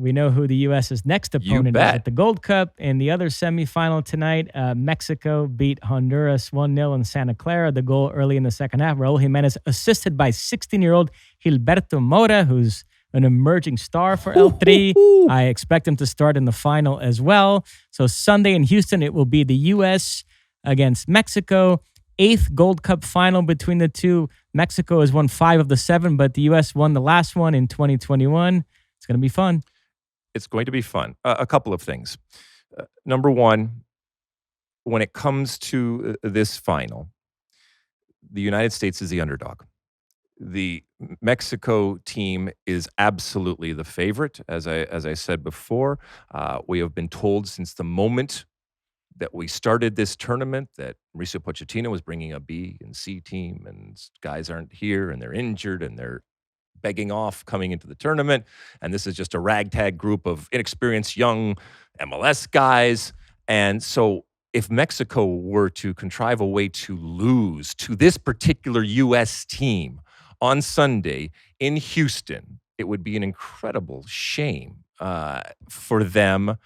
we know who the U.S.'s next opponent is at the Gold Cup. In the other semifinal tonight, Mexico beat Honduras 1-0 in Santa Clara. The goal early in the second half. Raul Jimenez assisted by 16-year-old Gilberto Mora, who's an emerging star for El Tri. I expect him to start in the final as well. So Sunday in Houston, it will be the U.S. against Mexico. 8th Gold Cup final between the two. Mexico has won 5 of the 7, but the U.S. won the last one in 2021. It's going to be fun. It's going to be fun. A couple of things. Number one, when it comes to this final, the United States is the underdog. The Mexico team is absolutely the favorite. As I said before, we have been told since the moment that we started this tournament that Mauricio Pochettino was bringing a B and C team, and guys aren't here, and they're injured, and they're begging off coming into the tournament. And this is just a ragtag group of inexperienced young MLS guys. And so if Mexico were to contrive a way to lose to this particular U.S. team on Sunday in Houston, it would be an incredible shame for them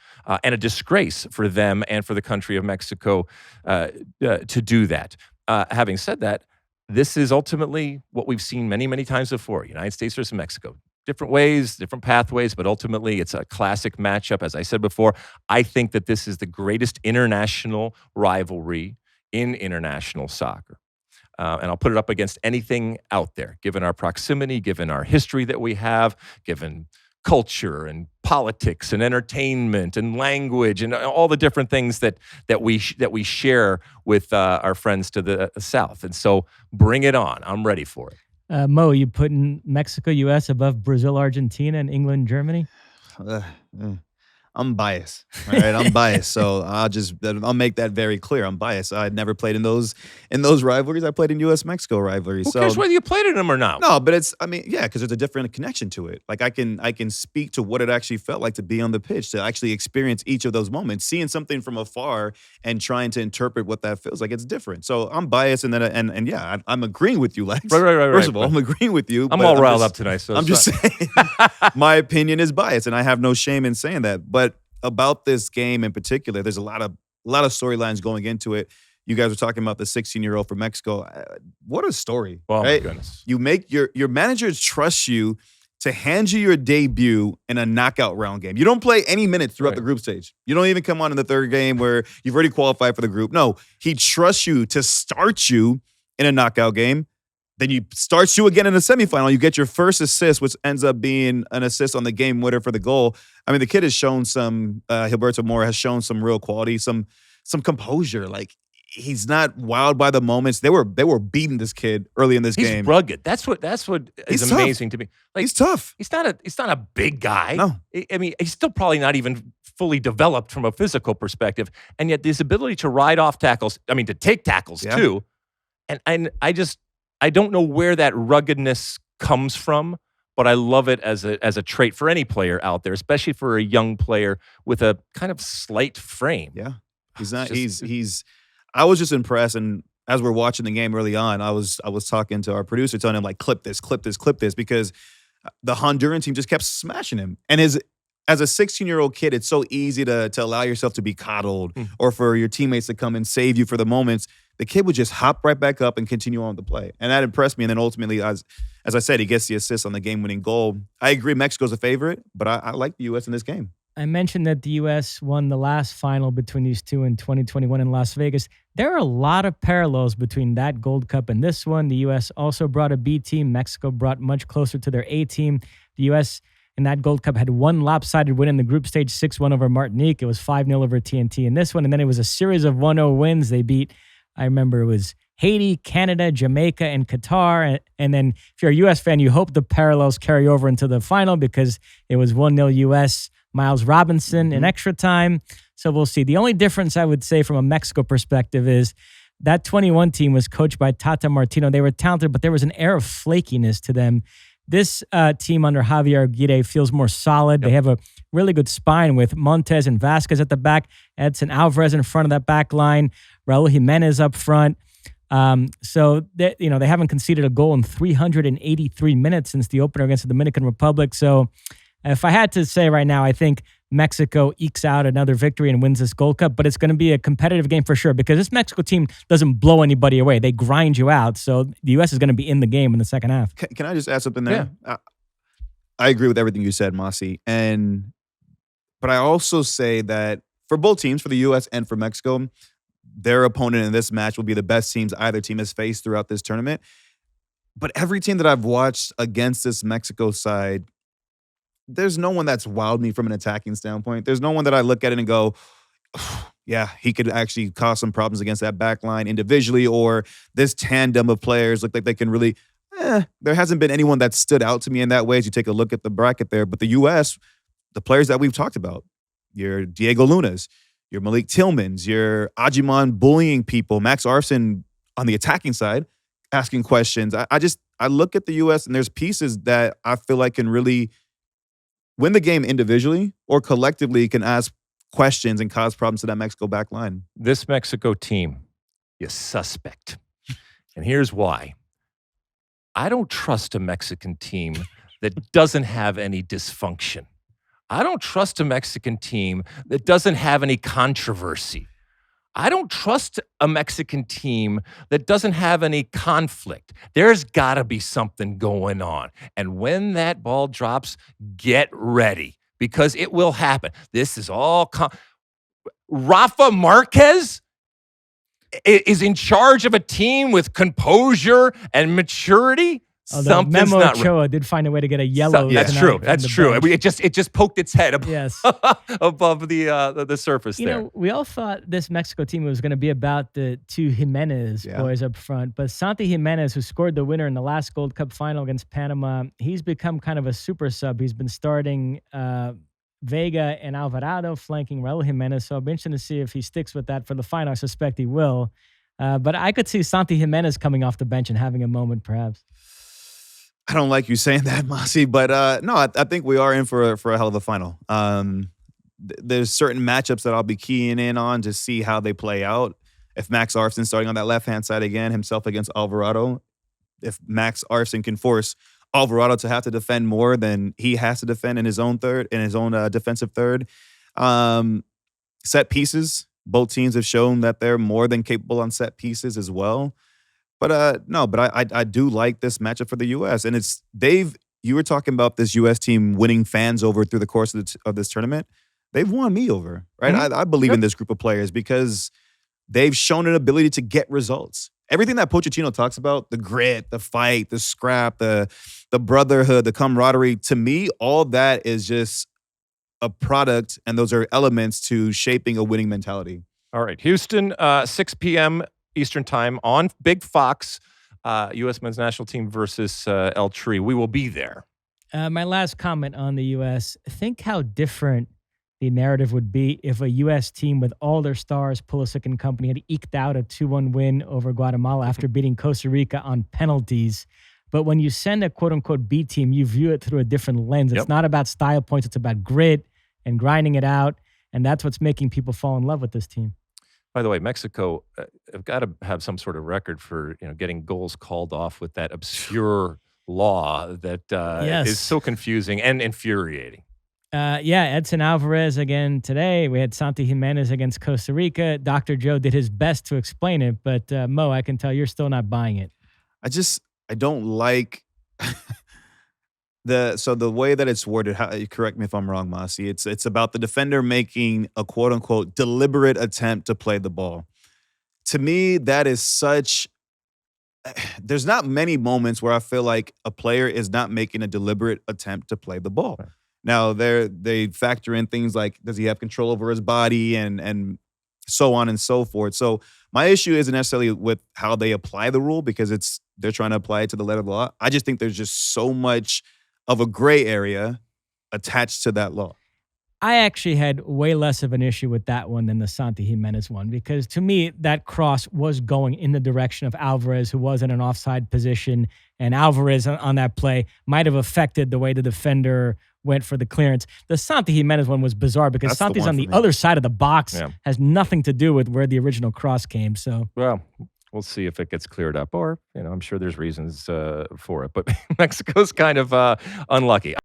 and a disgrace for them and for the country of Mexico to do that. Having said that, this is ultimately what we've seen many, many times before. United States versus Mexico. Different ways, different pathways, but ultimately it's a classic matchup. As I said before, I think that this is the greatest international rivalry in international soccer. And I'll put it up against anything out there, given our proximity, given our history that we have, given culture and politics and entertainment and language and all the different things that we share with our friends to the south. And so bring it on. I'm ready for it. Mo, you putting Mexico, U.S. above Brazil, Argentina, and England, Germany? I'm biased. All right, I'm biased. So I'll make that very clear. I'm biased. I never played in those rivalries. I played in U.S.-Mexico rivalries. Who cares whether you played in them or not? No, but because there's a different connection to it. Like I can speak to what it actually felt like to be on the pitch, to actually experience each of those moments, seeing something from afar and trying to interpret what that feels like. It's different. So I'm biased, and I'm agreeing with you, Lex. Right. First of all, I'm agreeing with you. I'm all riled up tonight. So I'm just saying, my opinion is biased, and I have no shame in saying that. But about this game in particular, there's a lot of storylines going into it. You guys were talking about the 16-year-old from Mexico. What a story! Oh right? My goodness! You make your manager trust you to hand you your debut in a knockout round game. You don't play any minutes throughout the group stage. You don't even come on in the third game where you've already qualified for the group. No, he trusts you to start you in a knockout game. Then you starts you again in the semifinal. You get your first assist, which ends up being an assist on the game winner for the goal. I mean, the kid has shown Gilberto Mora has shown some real quality, some composure. Like, he's not wowed by the moments. They were beating this kid early in this game. He's rugged. That's what is amazing to me. Like, he's tough. He's not a big guy. No. I mean, he's still probably not even fully developed from a physical perspective. And yet this ability to ride off tackles, I mean, to take tackles too. And I don't know where that ruggedness comes from, but I love it as a trait for any player out there, especially for a young player with a kind of slight frame. Yeah. He's not I was just impressed, and as we're watching the game early on, I was talking to our producer, telling him, like, clip this, because the Honduran team just kept smashing him. And as a 16-year-old kid, it's so easy to allow yourself to be coddled or for your teammates to come and save you for the moments. The kid would just hop right back up and continue on the play. And that impressed me. And then ultimately, as I said, he gets the assist on the game-winning goal. I agree Mexico's a favorite, but I like the U.S. in this game. I mentioned that the U.S. won the last final between these two in 2021 in Las Vegas. There are a lot of parallels between that Gold Cup and this one. The U.S. also brought a B team. Mexico brought much closer to their A team. The U.S. in that Gold Cup had one lopsided win in the group stage, 6-1 over Martinique. It was 5-0 over TNT in this one. And then it was a series of 1-0 wins. They beat, I remember it was Haiti, Canada, Jamaica, and Qatar. And then if you're a U.S. fan, you hope the parallels carry over into the final because it was 1-0 U.S., Miles Robinson in extra time. So we'll see. The only difference I would say from a Mexico perspective is that 21 team was coached by Tata Martino. They were talented, but there was an air of flakiness to them. This team under Javier Aguirre feels more solid. They have a really good spine with Montes and Vasquez at the back, Edson Alvarez in front of that back line, Raul Jimenez up front. So they haven't conceded a goal in 383 minutes since the opener against the Dominican Republic. So If I had to say right now, I think Mexico ekes out another victory and wins this Gold Cup, but it's going to be a competitive game for sure because this Mexico team doesn't blow anybody away. They grind you out. So the U.S. is going to be in the game in the second half. Can I just add something there? Yeah. I agree with everything you said, Mosse. But I also say that for both teams, for the U.S. and for Mexico, their opponent in this match will be the best teams either team has faced throughout this tournament. But every team that I've watched against this Mexico side, there's no one that's wowed me from an attacking standpoint. There's no one that I look at it and go, yeah, he could actually cause some problems against that back line individually, or this tandem of players look like they can really, there hasn't been anyone that stood out to me in that way as you take a look at the bracket there. But the U.S., the players that we've talked about, your Diego Lunas, your Malik Tillmans, your Ajiman bullying people, Max Arfson on the attacking side, asking questions. I look at the U.S. and there's pieces that I feel like can really win the game individually or collectively can ask questions and cause problems to that Mexico back line. This Mexico team is suspect. And here's why. I don't trust a Mexican team that doesn't have any dysfunction. I don't trust a Mexican team that doesn't have any controversy. I don't trust a Mexican team that doesn't have any conflict. There's got to be something going on. And when that ball drops, get ready because it will happen. This is all Rafa Marquez is in charge of a team with composure and maturity. Something's Memo not Ochoa did find a way to get a yellow. That's true. That's true. It just poked its head above, yes. above the surface there. You know, we all thought this Mexico team was going to be about the two Jimenez boys up front, but Santi Jimenez, who scored the winner in the last Gold Cup final against Panama, he's become kind of a super sub. He's been starting Vega and Alvarado, flanking Raul Jimenez. So I'll be interested to see if he sticks with that for the final. I suspect he will. But I could see Santi Jimenez coming off the bench and having a moment, perhaps. I don't like you saying that, Mosse, but no, I think we are in for a hell of a final. There's certain matchups that I'll be keying in on to see how they play out. If Max Arfson starting on that left-hand side again, himself against Alvarado, if Max Arfson can force Alvarado to have to defend more than he has to defend in his own defensive third. Set pieces, both teams have shown that they're more than capable on set pieces as well. But I do like this matchup for the U.S. And it's Dave. You were talking about this U.S. team winning fans over through the course of this tournament. They've won me over, right? Mm-hmm. I believe in this group of players because they've shown an ability to get results. Everything that Pochettino talks about, the grit, the fight, the scrap, the brotherhood, the camaraderie, to me, all that is just a product, and those are elements to shaping a winning mentality. All right, Houston, 6 p.m. Eastern Time on Big Fox, U.S. men's national team versus El Tri. We will be there. My last comment on the U.S., think how different the narrative would be if a U.S. team with all their stars, Pulisic and company, had eked out a 2-1 win over Guatemala after beating Costa Rica on penalties. But when you send a quote-unquote B team, you view it through a different lens. It's not about style points. It's about grit and grinding it out. And that's what's making people fall in love with this team. By the way, Mexico have got to have some sort of record for getting goals called off with that obscure law that is so confusing and infuriating. Edson Alvarez again today. We had Santi Jimenez against Costa Rica. Dr. Joe did his best to explain it, but Mo, I can tell you're still not buying it. I don't like the way that it's worded. Correct me if I'm wrong, Mosse. It's about the defender making a quote unquote deliberate attempt to play the ball. To me, that is such. There's not many moments where I feel like a player is not making a deliberate attempt to play the ball. Right. Now they factor in things like, does he have control over his body and so on and so forth. So my issue isn't necessarily with how they apply the rule because they're trying to apply it to the letter of the law. I just think there's just so much of a gray area attached to that law. I actually had way less of an issue with that one than the Santi Jimenez one because to me, that cross was going in the direction of Alvarez, who was in an offside position, and Alvarez on that play might have affected the way the defender went for the clearance. The Santi Jimenez one was bizarre because Santi's on the other side of the box, has nothing to do with where the original cross came. So, well, we'll see if it gets cleared up, or I'm sure there's reasons for it. But Mexico's kind of unlucky.